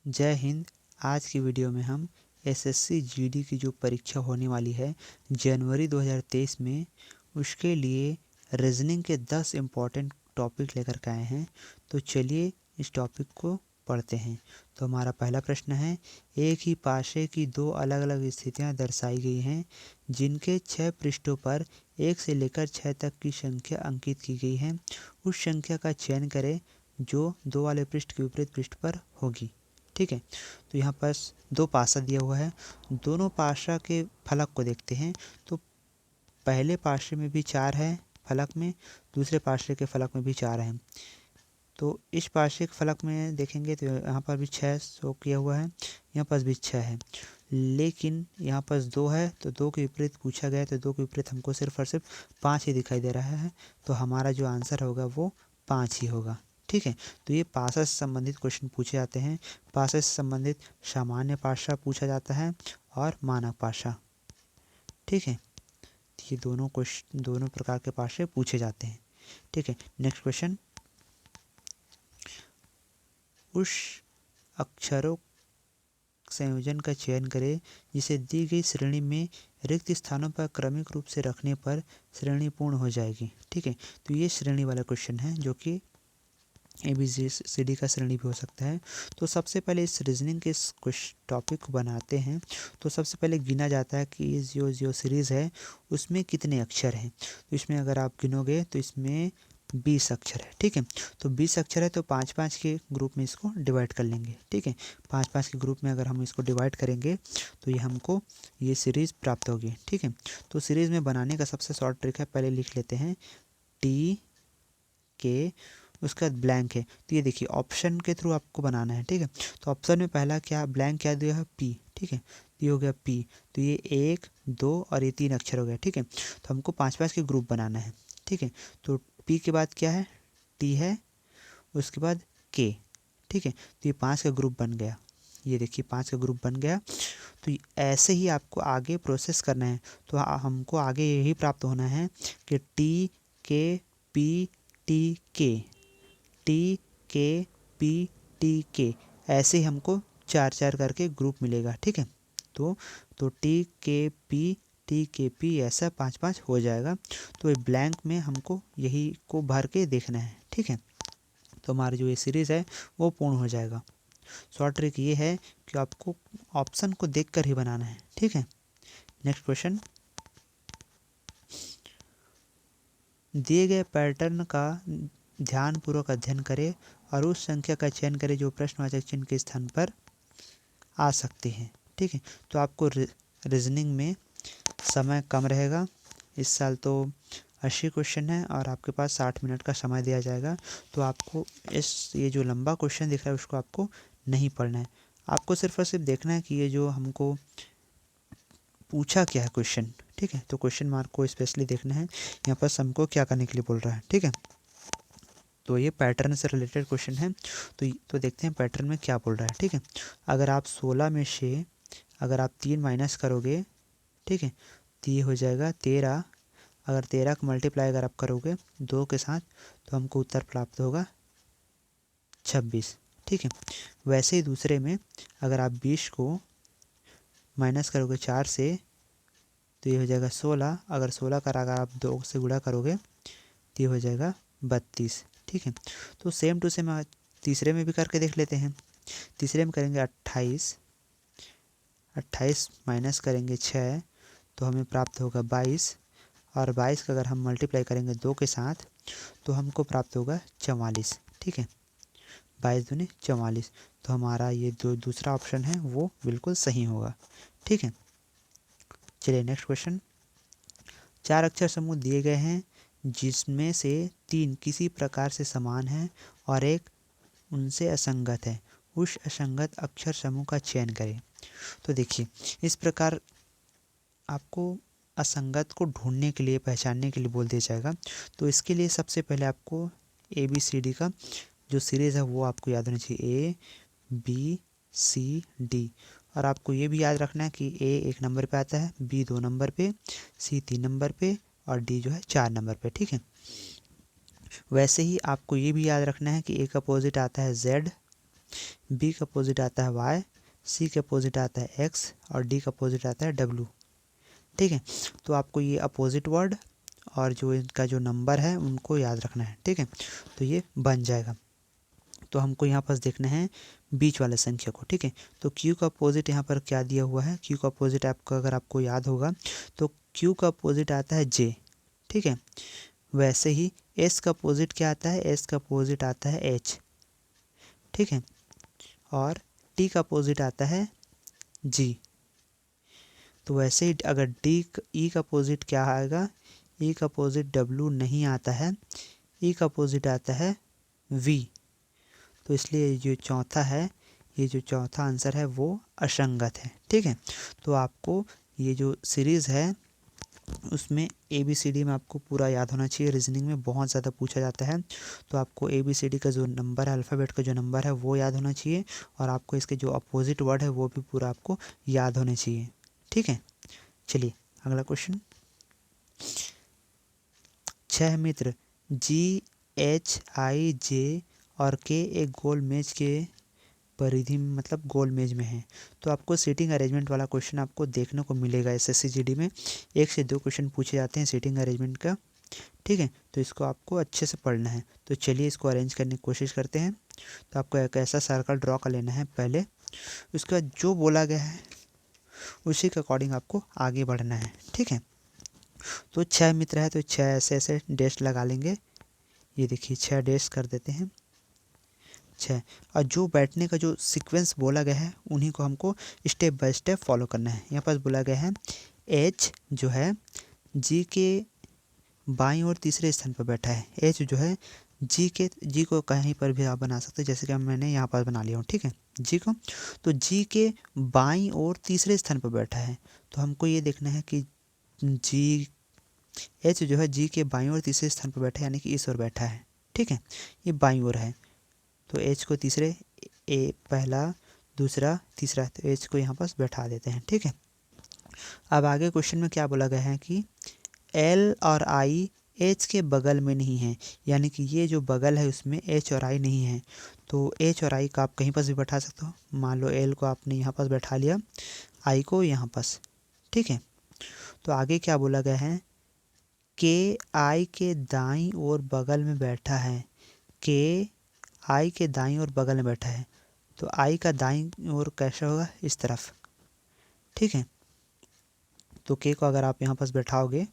जय हिंद। आज की वीडियो में हम एसएससी जीडी की जो परीक्षा होने वाली है जनवरी 2023 में, उसके लिए रीजनिंग के 10 इम्पॉर्टेंट टॉपिक लेकर के आए हैं। तो चलिए इस टॉपिक को पढ़ते हैं। तो हमारा पहला प्रश्न है, एक ही पाशे की दो अलग अलग स्थितियां दर्शाई गई हैं जिनके 6 पृष्ठों पर 1 से लेकर 6 तक की संख्या अंकित की गई है। उस संख्या का चयन करें जो दो वाले पृष्ठ के विपरीत पृष्ठ पर होगी। ठीक है, तो यहाँ पर दो पासा दिया हुआ है, दोनों पासा के फलक को देखते हैं। तो पहले पासे में भी 4 है फलक में, दूसरे पासे के फलक में भी 4 है। तो इस पासे के फलक में देखेंगे तो यहाँ पर भी 6 शो किया हुआ है, यहाँ पर भी 6 है, लेकिन यहाँ पर 2 है। तो 2 के विपरीत पूछा गया, तो 2 के विपरीत हमको सिर्फ और सिर्फ 5 ही दिखाई दे रहा है। तो हमारा जो आंसर होगा वो 5 ही होगा। ठीक है, तो ये पासा से संबंधित क्वेश्चन पूछे जाते हैं। पासा से संबंधित सामान्य पासा पूछा जाता है और मानक पासा। ठीक है, ये दोनों प्रकार के पासे पूछे जाते हैं। ठीक है, नेक्स्ट क्वेश्चन, उस अक्षरों संयोजन का चयन करें जिसे दी गई श्रेणी में रिक्त स्थानों पर क्रमिक रूप से रखने पर श्रेणी पूर्ण हो जाएगी। ठीक है, तो ये श्रेणी वाला क्वेश्चन है जो कि ABCD का श्रेणी भी हो सकता है। तो सबसे पहले इस रीजनिंग के कुछ टॉपिक को बनाते हैं। तो सबसे पहले गिना जाता है कि इस जो सीरीज़ है उसमें कितने अक्षर हैं। तो इसमें अगर आप गिनोगे तो इसमें 20 अक्षर है। ठीक है, तो 20 अक्षर है तो 5-5 के ग्रुप में इसको डिवाइड कर लेंगे। ठीक है, 5-5 के ग्रुप में अगर हम इसको डिवाइड करेंगे तो ये हमको ये सीरीज़ प्राप्त होगी। ठीक है, तो सीरीज़ में बनाने का सबसे शॉर्ट ट्रिक है, पहले लिख लेते हैं TK, उसके बाद ब्लैंक है। तो ये देखिए ऑप्शन के थ्रू आपको बनाना है। ठीक है, तो ऑप्शन में पहला क्या ब्लैंक क्या दिया है, P। ठीक है, ये हो गया P। तो ये 1, 2 और ये 3 अक्षर हो गया। ठीक है, तो हमको 5-5 के ग्रुप बनाना है। ठीक है, तो P के बाद क्या है, T है, उसके बाद K। ठीक है, तो ये 5 का ग्रुप बन गया। ये देखिए 5 का ग्रुप बन गया। तो ऐसे ही आपको आगे प्रोसेस करना है। तो हमको आगे यही प्राप्त होना है कि TKPTK ऐसे ही हमको 4-4 करके ग्रुप मिलेगा। ठीक है, तो TKPTKP ऐसा 5-5 हो जाएगा। तो ब्लैंक में हमको यही को भर के देखना है। ठीक है, तो हमारी जो ये सीरीज़ है वो पूर्ण हो जाएगा। शॉर्ट ट्रिक ये है कि आपको ऑप्शन को देखकर ही बनाना है। ठीक है, नेक्स्ट क्वेश्चन, दिए गए पैटर्न का ध्यानपूर्वक अध्ययन करें और उस संख्या का चयन करें जो प्रश्नवाचक चिन्ह के स्थान पर आ सकते हैं। ठीक है, तो आपको रीजनिंग में समय कम रहेगा। इस साल तो 80 क्वेश्चन है और आपके पास 60 मिनट का समय दिया जाएगा। तो आपको ये जो लंबा क्वेश्चन दिख रहा है उसको आपको नहीं पढ़ना है। आपको सिर्फ और सिर्फ देखना है कि ये जो हमको पूछा क्या है क्वेश्चन। ठीक है, तो क्वेश्चन मार्क को स्पेशली देखना है, यहाँ पर हमको क्या करने के लिए बोल रहा है। ठीक है, तो ये पैटर्न से रिलेटेड क्वेश्चन है। तो देखते हैं पैटर्न में क्या बोल रहा है। ठीक है, अगर आप 16 में से अगर आप 3 माइनस करोगे, ठीक है, तो ये हो जाएगा 13। अगर 13 का मल्टीप्लाई अगर आप करोगे 2 के साथ तो हमको उत्तर प्राप्त होगा 26। ठीक है, वैसे ही दूसरे में अगर आप 20 को माइनस करोगे 4 से तो ये हो जाएगा 16। अगर 16 का अगर आप 2 से गुणा करोगे तो ये हो जाएगा 32। ठीक है, तो सेम टू सेम तीसरे में भी करके देख लेते हैं। तीसरे में करेंगे 28, 28 माइनस करेंगे 6 तो हमें प्राप्त होगा 22। और 22 का अगर हम मल्टीप्लाई करेंगे 2 के साथ तो हमको प्राप्त होगा 44। ठीक है, 22 दूनी 44। तो हमारा ये जो दूसरा ऑप्शन है वो बिल्कुल सही होगा। ठीक है, चलिए नेक्स्ट क्वेश्चन, 4 अक्षर समूह दिए गए हैं जिसमें से 3 किसी प्रकार से समान हैं और एक उनसे असंगत है। उस असंगत अक्षर समूह का चयन करें। तो देखिए इस प्रकार आपको असंगत को ढूंढने के लिए, पहचानने के लिए बोल दिया जाएगा। तो इसके लिए सबसे पहले आपको ABCD का जो सीरीज़ है वो आपको याद होना चाहिए, ABCD। और आपको ये भी याद रखना है कि A 1 नंबर पे आता है, B 2 नंबर पे, C 3 नंबर पे और D जो है 4 नंबर पे। ठीक है, वैसे ही आपको ये भी याद रखना है कि A का अपोजिट आता है Z, बी का अपोजिट आता है वाई, सी का अपोजिट आता है एक्स और डी का अपोजिट आता है डब्ल्यू। ठीक है, तो आपको ये अपोजिट वर्ड और जो इनका जो नंबर है उनको याद रखना है। ठीक है, तो ये बन जाएगा। तो हमको यहाँ पर देखना है बीच वाले संख्या को। ठीक है, तो क्यू का अपोजिट यहाँ पर क्या दिया हुआ है, क्यू का अपोजिट आपको अगर आपको याद होगा तो क्यू का अपोजिट आता है जे। ठीक है, वैसे ही एस का अपोजिट क्या आता है, एस का अपोजिट आता है एच। ठीक है, और टी का अपोजिट आता है जी। तो वैसे ही अगर डी ई का अपोजिट क्या आएगा, ई का अपोजिट डब्ल्यू नहीं आता है, ई का अपोजिट आता है वी। तो इसलिए जो चौथा है, ये जो चौथा आंसर है वो असंगत है। ठीक है, तो आपको ये जो सीरीज़ है उसमें ABCD में आपको पूरा याद होना चाहिए। रीजनिंग में बहुत ज़्यादा पूछा जाता है, तो आपको ABCD का जो नंबर है, अल्फ़ाबेट का जो नंबर है वो याद होना चाहिए और आपको इसके जो अपोजिट वर्ड है वो भी पूरा आपको याद होने चाहिए। ठीक है, चलिए अगला क्वेश्चन। 6 मित्र GHIJ और K एक गोल मेज के परिधि में मतलब गोल मेज में है। तो आपको सीटिंग अरेंजमेंट वाला क्वेश्चन आपको देखने को मिलेगा। SSC GD में 1 से 2 क्वेश्चन पूछे जाते हैं सीटिंग अरेंजमेंट का। ठीक है, तो इसको आपको अच्छे से पढ़ना है। तो चलिए इसको अरेंज करने की कोशिश करते हैं। तो आपको एक ऐसा सर्कल ड्रॉ कर लेना है पहले, उसके बाद जो बोला गया है उसी के अकॉर्डिंग आपको आगे बढ़ना है। ठीक है, तो 6 मित्र है तो 6 ऐसे ऐसे डैश लगा लेंगे। ये देखिए 6 डैश कर देते हैं 6। और जो बैठने का जो सीक्वेंस बोला गया है उन्हीं को हमको स्टेप बाय स्टेप फॉलो करना है। यहाँ पास बोला गया है एच जो है जी के बाईं ओर तीसरे स्थान पर बैठा है। एच जो है जी को कहीं पर भी आप बना सकते हैं, जैसे कि मैंने यहाँ पर बना लिया हूँ। ठीक है, जी को, तो जी के बाईं ओर तीसरे स्थान पर बैठा है। तो हमको ये देखना है कि जी एच जो है जी के बाईं ओर तीसरे स्थान पर बैठा है, यानी कि इस ओर बैठा है। ठीक है, ये बाईं ओर है तो एच को तीसरे पहला दूसरा तीसरा, तो एच को यहाँ पास बैठा देते हैं। ठीक है, अब आगे क्वेश्चन में क्या बोला गया है कि एल और आई एच के बगल में नहीं है, यानी कि ये जो बगल है उसमें एच और आई नहीं है। तो एच और आई का आप कहीं पर भी बैठा सकते हो। मान लो एल को आपने यहाँ पास बैठा लिया, आई को यहाँ पास। ठीक है, तो आगे क्या बोला गया है, के आई के दाईं ओर बगल में बैठा है। के आई के दाईं ओर बगल में बैठा है, तो आई का दाईं ओर कैसा होगा, इस तरफ। ठीक है, तो के को अगर आप यहाँ पास बैठाओगे,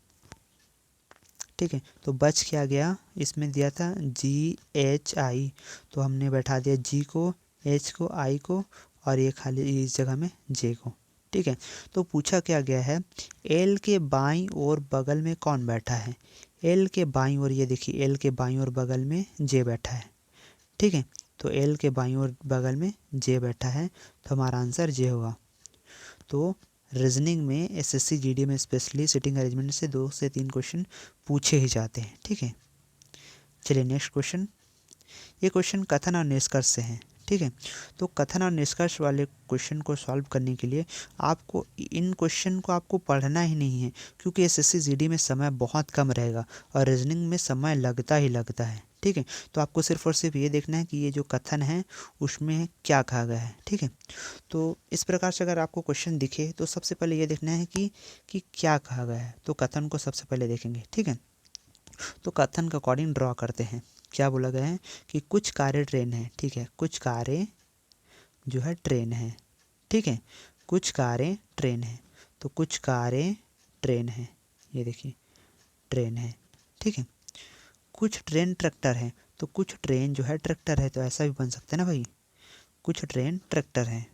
ठीक है, तो बच क्या गया, इसमें दिया था GHI, तो हमने बैठा दिया जी को, एच को, आई को और ये खाली इस जगह में जे को। ठीक है, तो पूछा क्या गया है, एल के बाईं ओर बगल में कौन बैठा है। एल के बाईं ओर, ये देखिए एल के बाईं ओर बगल में जे बैठा है। ठीक है, तो एल के बाईं ओर बगल में जे बैठा है, तो हमारा आंसर जे होगा। तो रीजनिंग में SSC GD में स्पेशली सिटिंग अरेंजमेंट से 2 से 3 क्वेश्चन पूछे ही जाते हैं। ठीक है, चलिए नेक्स्ट क्वेश्चन। ये क्वेश्चन कथन और निष्कर्ष से हैं। ठीक है, तो कथन और निष्कर्ष वाले क्वेश्चन को सॉल्व करने के लिए आपको इन क्वेश्चन को आपको पढ़ना ही नहीं है, क्योंकि SSC GD में समय बहुत कम रहेगा और रीजनिंग में समय लगता ही लगता है। ठीक है, तो आपको सिर्फ और सिर्फ ये देखना है कि ये जो कथन है उसमें क्या कहा गया है। ठीक है, तो इस प्रकार से अगर आपको क्वेश्चन दिखे तो सबसे पहले ये देखना है कि क्या कहा गया है, तो कथन को सबसे पहले देखेंगे। ठीक है, तो कथन के अकॉर्डिंग ड्रॉ करते हैं। क्या बोला गया है कि कुछ कारें ट्रेन है। ठीक है, कुछ कारें जो है ट्रेन है। ठीक है, कुछ कारें ट्रेन है, तो कुछ कारें ट्रेन है, ये देखिए ट्रेन है। ठीक है, कुछ ट्रेन ट्रैक्टर है, तो कुछ ट्रेन जो है ट्रैक्टर है, तो ऐसा भी बन सकता है ना भाई, कुछ ट्रेन ट्रैक्टर है,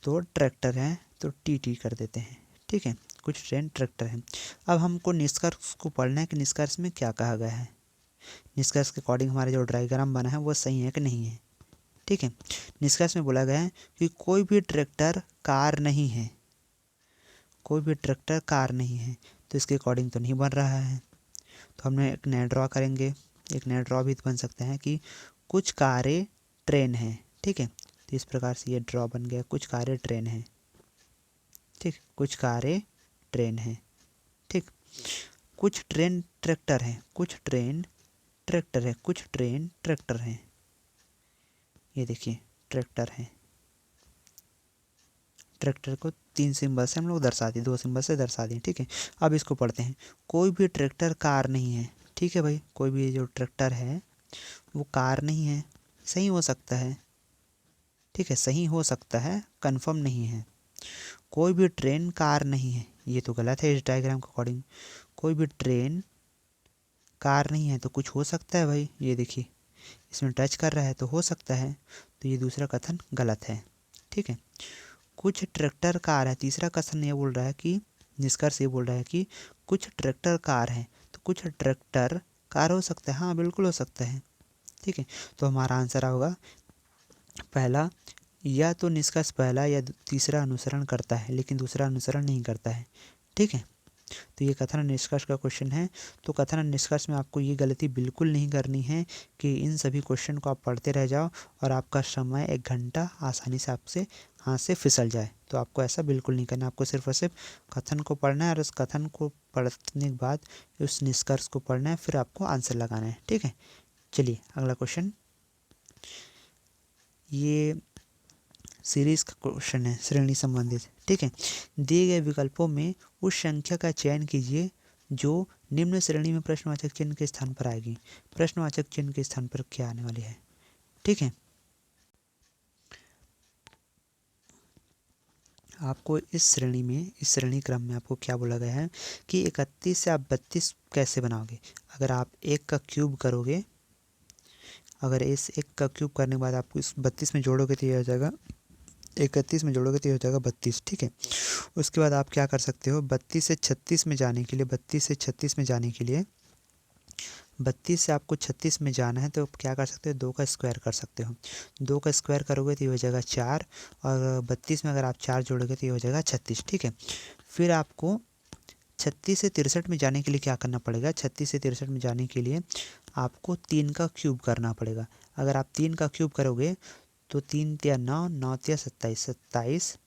तो ट्रैक्टर है तो टी कर देते हैं। ठीक है, कुछ ट्रेन ट्रैक्टर है। अब हमको निष्कर्ष को पढ़ना है कि निष्कर्ष में क्या कहा गया है, निष्कर्ष के अकॉर्डिंग हमारा जो डायग्राम बना है वो सही है कि नहीं है। ठीक है, निष्कर्ष में बोला गया है कि कोई भी ट्रैक्टर कार नहीं है, कोई भी ट्रैक्टर कार नहीं है, तो इसके अकॉर्डिंग तो नहीं बन रहा है। तो हमने एक नया ड्रॉ करेंगे, एक नया ड्रॉ भी बन सकता है कि कुछ कारें ट्रेन हैं। ठीक है, तो इस प्रकार से ये ड्रॉ बन गया, कुछ कारें ट्रेन हैं। ठीक, कुछ कारें ट्रेन हैं। ठीक, कुछ ट्रेन ट्रैक्टर हैं, कुछ ट्रेन ट्रैक्टर है, कुछ ट्रेन ट्रैक्टर हैं। ये देखिए ट्रैक्टर है, ट्रैक्टर को 3 सिंबल से हम लोग दर्शा दिए, 2 सिंबल से दर्शा दिए, ठीक है। अब इसको पढ़ते हैं। कोई भी ट्रैक्टर कार नहीं है, ठीक है भाई, कोई भी जो ट्रैक्टर है वो कार नहीं है, सही हो सकता है, ठीक है, सही हो सकता है, कंफर्म नहीं है। कोई भी ट्रेन कार नहीं है, ये तो गलत है इस डायग्राम के अकॉर्डिंग। कोई भी ट्रेन कार नहीं है तो कुछ हो सकता है भाई, ये देखिए इसमें टच कर रहा है तो हो सकता है, तो ये दूसरा कथन गलत है, ठीक है। कुछ ट्रैक्टर कार है, तीसरा कथन ये बोल रहा है कि निष्कर्ष ये बोल रहा है कि कुछ ट्रैक्टर कार है, तो कुछ ट्रैक्टर कार हो सकता है, हाँ बिल्कुल हो सकता है, ठीक है। तो हमारा आंसर होगा पहला, या तो निष्कर्ष पहला या तीसरा अनुसरण करता है लेकिन दूसरा अनुसरण नहीं करता है, ठीक है। तो ये कथन निष्कर्ष का क्वेश्चन है। तो कथन निष्कर्ष में आपको ये गलती बिल्कुल नहीं करनी है कि इन सभी क्वेश्चन को आप पढ़ते रह जाओ और आपका समय 1 घंटा आसानी से आपसे हाथ से फिसल जाए, तो आपको ऐसा बिल्कुल नहीं करना। आपको सिर्फ और सिर्फ कथन को पढ़ना है और उस कथन को पढ़ने के बाद उस निष्कर्ष को पढ़ना है, फिर आपको आंसर लगाना है, ठीक है। चलिए अगला क्वेश्चन, ये सीरीज का क्वेश्चन है, श्रेणी संबंधित, ठीक है। दिए गए विकल्पों में उस संख्या का चयन कीजिए जो निम्न श्रेणी में प्रश्नवाचक चिन्ह के स्थान पर आएगी। प्रश्नवाचक चिन्ह के स्थान पर क्या आने वाली है, ठीक है। आपको इस श्रेणी क्रम में आपको क्या बोला गया है कि 31 से आप 32 कैसे बनाओगे। अगर आप 1 का क्यूब करोगे, अगर इस 1 का क्यूब करने के बाद आपको इस 32 में जोड़ोगे तो ये हो जाएगा 31 में जोड़ोगे तो ये हो जाएगा 32, ठीक है। उसके बाद आप क्या कर सकते हो, 32 से 36 में जाने के लिए, 32 से 36 में जाने के लिए, 32 से आपको 36 में जाना है तो क्या कर सकते हो, 2 का स्क्वायर कर सकते हो। 2 का स्क्वायर करोगे तो ये हो जाएगा 4, और 32 में अगर आप 4 जोड़ोगे तो ये हो जाएगा 36, ठीक है। फिर आपको 36 से 63 में जाने के लिए क्या करना पड़ेगा, 36 से 63 में जाने के लिए आपको 3 का क्यूब करना पड़ेगा। अगर आप 3 का क्यूब करोगे तो 3 तिया 9, 9 तिया 27, 27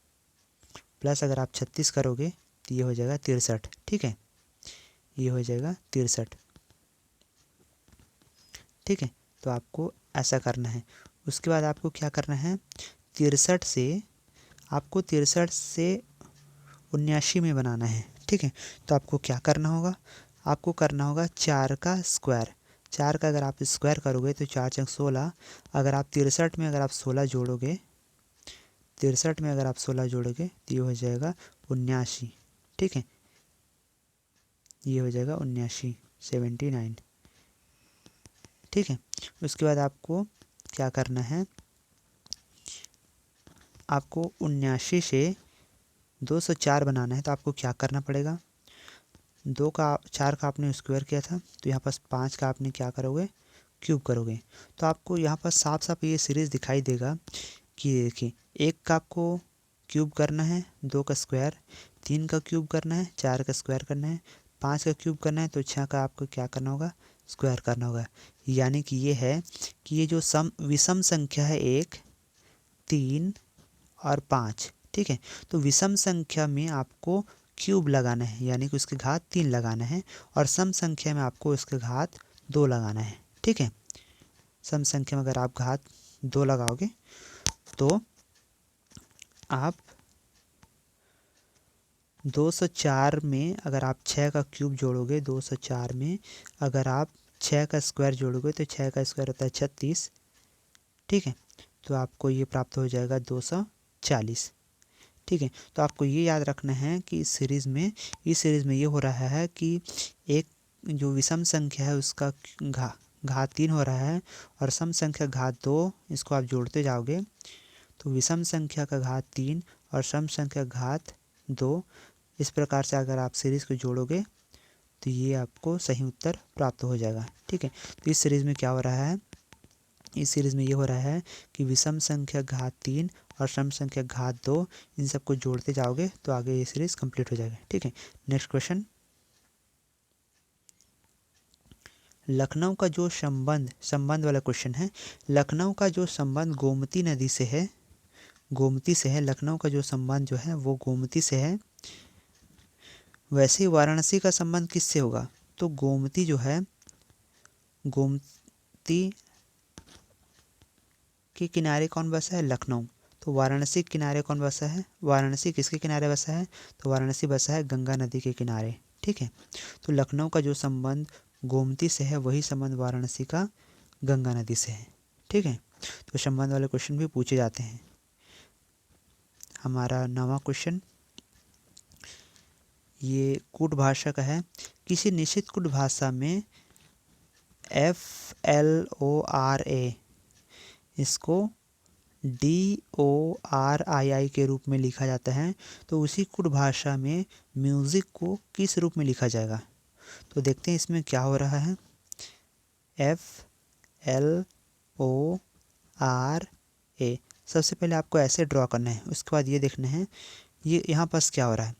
प्लस अगर आप 36 करोगे तो ये हो जाएगा 63, ठीक है, ये हो जाएगा 63, ठीक है। तो आपको ऐसा करना है। उसके बाद आपको क्या करना है, 63 से आपको 63 से 79 में बनाना है, ठीक है। तो आपको क्या करना होगा, आपको करना होगा 4 का स्क्वायर। 4 का अगर आप स्क्वायर करोगे तो 4 चौक 16, अगर आप 63 में अगर आप 16 जोड़ोगे, 63 में अगर आप 16 जोड़ोगे तो ये हो जाएगा 79, ठीक है, ये हो जाएगा 79, 79, ठीक है। उसके बाद आपको क्या करना है, आपको 79 से 204 बनाना है, तो आपको क्या करना पड़ेगा, 4 का आपने स्क्वायर किया था तो यहाँ पास 5 का आपने क्या करोगे, क्यूब करोगे। तो आपको यहाँ पर साफ साफ ये सीरीज़ दिखाई देगा कि देखिए 1 का आपको क्यूब करना है, 2 का स्क्वायर, 3 का क्यूब करना है, 4 का स्क्वायर करना है, 5 का क्यूब करना है, तो 6 का आपको क्या करना होगा, स्क्वायर करना होगा। यानी कि ये है कि ये जो विषम संख्या है 1, 3 और 5, ठीक है। तो विषम संख्या में आपको क्यूब लगाना है, यानी कि उसके घात 3 लगाना है, और सम संख्या में आपको उसके घात 2 लगाना है, ठीक है। सम संख्या में अगर आप घात 2 लगाओगे तो आप 204 में अगर आप 6 का क्यूब जोड़ोगे, 204 में अगर आप 6 का स्क्वायर जोड़ोगे तो 6 का स्क्वायर होता है 36, ठीक है। तो आपको ये प्राप्त हो जाएगा 240, ठीक है। तो आपको ये याद रखना है कि इस सीरीज़ में ये हो रहा है कि एक जो विषम संख्या है उसका घात 3 हो रहा है, और सम संख्या घात 2, इसको आप जोड़ते जाओगे तो विषम संख्या का घात 3 और सम संख्या घात 2, इस प्रकार से अगर आप सीरीज़ को जोड़ोगे तो ये आपको सही उत्तर प्राप्त हो जाएगा, ठीक है। तो इस सीरीज़ में क्या हो रहा है, इस सीरीज़ में ये हो रहा है कि विषम संख्या घात 3 और सम संख्या घात 2, इन सबको जोड़ते जाओगे तो आगे ये सीरीज़ कंप्लीट हो जाएगा, ठीक है। नेक्स्ट क्वेश्चन, लखनऊ का जो संबंध वाला क्वेश्चन है। लखनऊ का जो संबंध गोमती नदी से है, गोमती से है, लखनऊ का जो संबंध जो है वो गोमती से है, वैसे ही वाराणसी का संबंध किससे होगा, तो गोमती जो है, गोमती के किनारे कौन बसा है? लखनऊ। तो वाराणसी के किनारे कौन बसा है? वाराणसी किसके किनारे बसा है? तो वाराणसी बसा है गंगा नदी के किनारे। ठीक है, तो लखनऊ का जो संबंध गोमती से है वही संबंध वाराणसी का गंगा नदी से है। ठीक है, तो संबंध वाले क्वेश्चन भी पूछे जाते हैं। हमारा 9वां क्वेश्चन ये कूट भाषा का है। किसी निश्चित कूट भाषा में FLORA इसको DORII के रूप में लिखा जाता है, तो उसी कूट भाषा में म्यूज़िक को किस रूप में लिखा जाएगा? तो देखते हैं इसमें क्या हो रहा है। FLORA सबसे पहले आपको ऐसे ड्रॉ करना है, उसके बाद ये देखना है ये यहाँ पास क्या हो रहा है।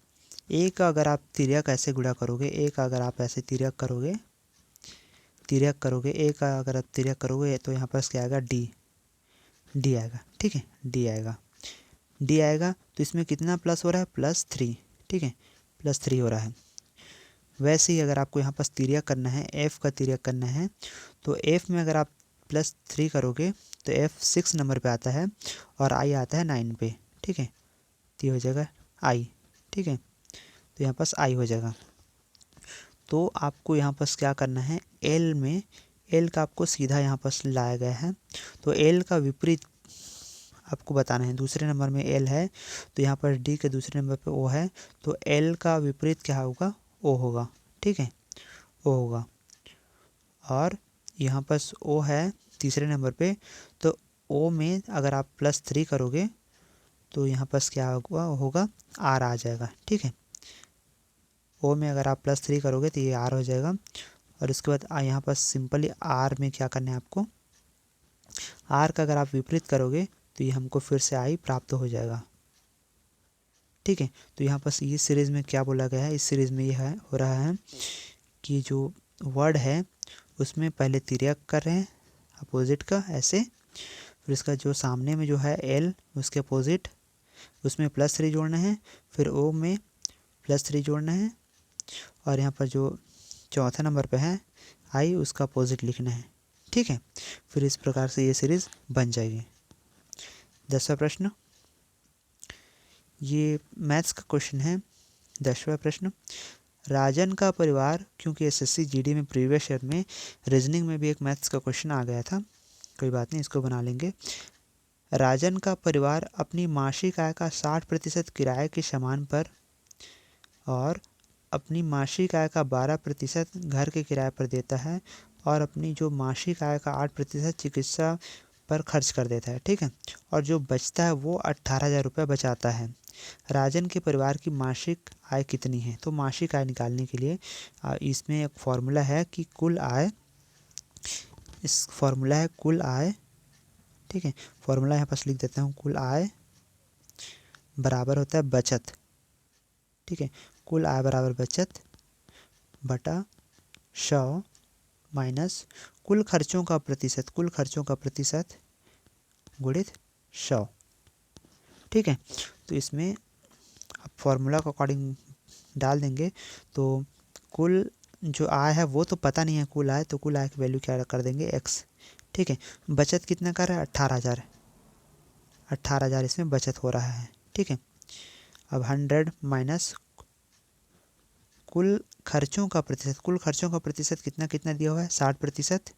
एक अगर आप तिर्यक ऐसे गुणा करोगे, एक अगर आप ऐसे तिर्यक करोगे, एक अगर आप तिर्यक करोगे तो यहाँ पास क्या आएगा? डी आएगा। ठीक है, डी आएगा। तो इसमें कितना प्लस हो रहा है? +3। ठीक है, +3 हो रहा है। वैसे ही अगर आपको यहाँ पास तिर्यक करना है, एफ़ का तिर्यक करना है, तो एफ़ में अगर आप +3 करोगे तो एफ़ 6 नंबर पे आता है और आई आता है 9 पे। ठीक है, तो ये हो जाएगा आई। ठीक है, तो यहाँ पास आई हो जाएगा। तो आपको यहाँ पास क्या करना है, एल में एल का आपको सीधा यहाँ पास लाया गया है, तो एल का विपरीत आपको बताना है। दूसरे नंबर में एल है तो यहाँ पर डी के दूसरे नंबर पे ओ है, तो एल का विपरीत क्या होगा? ओ होगा। ठीक है, ओ होगा। और यहाँ पास ओ है तीसरे नंबर पे, तो ओ में अगर आप +3 करोगे तो यहाँ पास क्या होगा? आर आ जाएगा। ठीक है, ओ में अगर आप +3 करोगे तो ये आर हो जाएगा। और उसके बाद यहाँ पास सिंपली आर में क्या करना है आपको? आर का अगर आप विपरीत करोगे तो ये हमको फिर से आई प्राप्त हो जाएगा। ठीक है, तो यहाँ पास ये सीरीज़ में क्या बोला गया है, इस सीरीज़ में ये है हो रहा है कि जो वर्ड है उसमें पहले तिर्यक कर रहे हैं अपोजिट का ऐसे, फिर इसका जो सामने में जो है एल उसके अपोजिट उसमें +3 जोड़ना है, फिर ओ में +3 जोड़ना है, और यहाँ पर जो चौथा नंबर पे है आई उसका अपोजिट लिखना है। ठीक है, फिर इस प्रकार से ये सीरीज़ बन जाएगी। 10वां प्रश्न, ये मैथ्स का क्वेश्चन है। 10वां प्रश्न, राजन का परिवार, क्योंकि SSC GD में प्रीवियस ईयर में रीजनिंग में भी एक मैथ्स का क्वेश्चन आ गया था, कोई बात नहीं, इसको बना लेंगे। राजन का परिवार अपनी मासिक आय का 60% किराए के सामान पर और अपनी मासिक आय का 12% घर के किराए पर देता है और अपनी जो मासिक आय का 8% चिकित्सा पर खर्च कर देता है। ठीक है, और जो बचता है वो 18,000 रुपये बचाता है। राजन के परिवार की मासिक आय कितनी है? तो मासिक आय निकालने के लिए इसमें एक फॉर्मूला है कि कुल आय, इस फॉर्मूला है कुल आय। ठीक है, फॉर्मूला यहाँ पास लिख देता हूँ, कुल आय बराबर होता है बचत। ठीक है, कुल आय बराबर बचत बटा 100 माइनस कुल खर्चों का प्रतिशत गुणित 100। ठीक है, तो इसमें आप फॉर्मूला के अकॉर्डिंग डाल देंगे तो कुल जो आय है वो तो पता नहीं है कुल आय, तो कुल आय की वैल्यू क्या कर देंगे? x। ठीक है, बचत कितना कर रहा है? 18,000 इसमें बचत हो रहा है। ठीक है, अब 100 माइनस कुल खर्चों का प्रतिशत कितना कितना दिया हुआ है? 60%,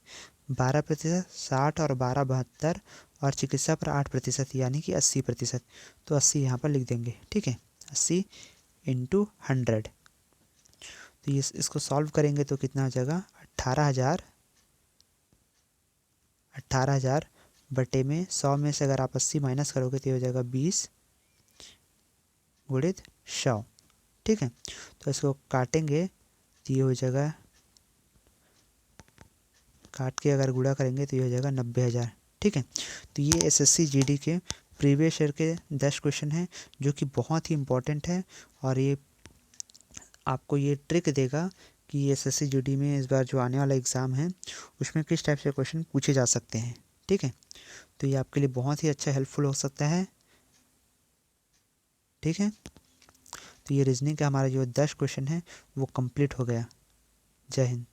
12%, 60 और 12 72, और चिकित्सा पर 8% यानी कि 80%। तो 80 यहाँ पर लिख देंगे। ठीक है, 80 × 100, तो ये इसको सॉल्व करेंगे तो कितना हो जाएगा? 18,000 बटे में 100 में से अगर आप 80 माइनस करोगे तो ये हो जाएगा 20 गुणित 100। ठीक है, तो इसको काटेंगे तो ये हो जाएगा, काट के अगर गुणा करेंगे तो ये हो जाएगा 90,000। ठीक है, तो ये SSC GD के प्रीवियस ईयर के 10 क्वेश्चन हैं जो कि बहुत ही इम्पोर्टेंट है, और ये आपको ये ट्रिक देगा कि SSC GD में इस बार जो आने वाला एग्ज़ाम है उसमें किस टाइप से क्वेश्चन पूछे जा सकते हैं। ठीक है, तो ये आपके लिए बहुत ही अच्छा हेल्पफुल हो सकता है। ठीक है, तो ये रीजनिंग का हमारा जो 10 क्वेश्चन है वो कंप्लीट हो गया। जय हिंद।